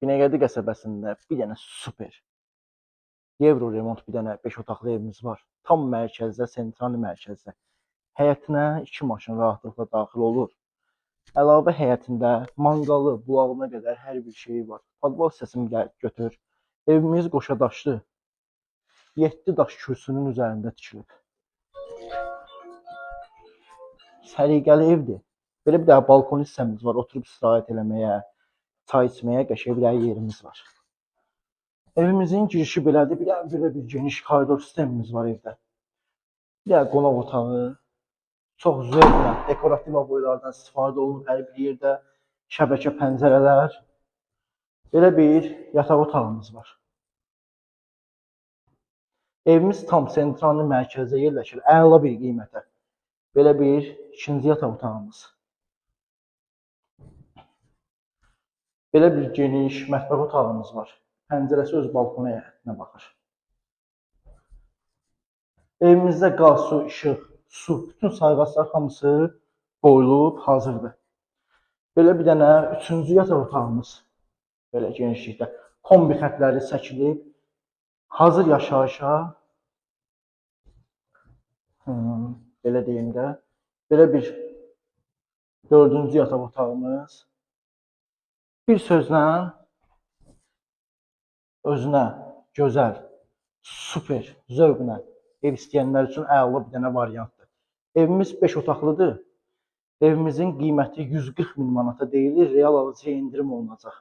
Binəqədi qəsəbəsində bir dənə super Euro remont bir dənə 5 otaqlı evimiz var. Tam mərkəzdə, sentral mərkəzdə. Həyətinə 2 maşın rahatlıqla daxil olur. Əlavə həyətində manqalı, bulağına qədər hər bir şeyi var. Futbol hissəsini götür. Evimiz qoşadaşlı. 7 daş kürsünün üzərində tikilib. Səliqəli evdir. Belə bir dənə balkon hissəmiz var. Oturub istirahət eləməyə, çay içməyə qəşəng bir yerimiz var. Evimizin girişi belədir. Belə bir geniş koridor sistemimiz var evdə. Bir dənə qonaq otağı. Çox zövqlə dekorativ aboylardan istifadə olunub hər bir yerdə. Şəbəkə pəncərələr. Belə bir yataq otağımız var. Evimiz tam sentral mərkəzdə yerləşir. Əla bir qiymətə. Belə bir ikinci yataq otağımız. Belə bir geniş mətbəx otağımız var. Pəncərəsi öz balkona həyətinə baxır. Evimizdə qaz, su, işıq, su, bütün sayğaclar hamısı qoyulub hazırdır. Belə bir dənə üçüncü yataq otağımız. Belə genişlikdə. Kombi xətləri çəkilib. Hazır yaşayışa belə deyim də. Belə bir dördüncü yataq otağımız. Bir sözlə özünə gözəl, super, zövqlə ev istəyənlər üçün əla bir dənə variantdır. Evimiz 5 otaqlıdır. Evimizin qiyməti 140 min manata deyilir, real alıcıya indirim olunacaq.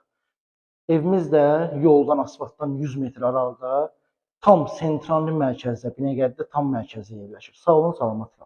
Evimiz də yoldan, asfaltdan 100 metr aralıda tam sentral mərkəzdə, Binəqədidə tam mərkəzdə yerləşir. Sağ olun, salamat qalın.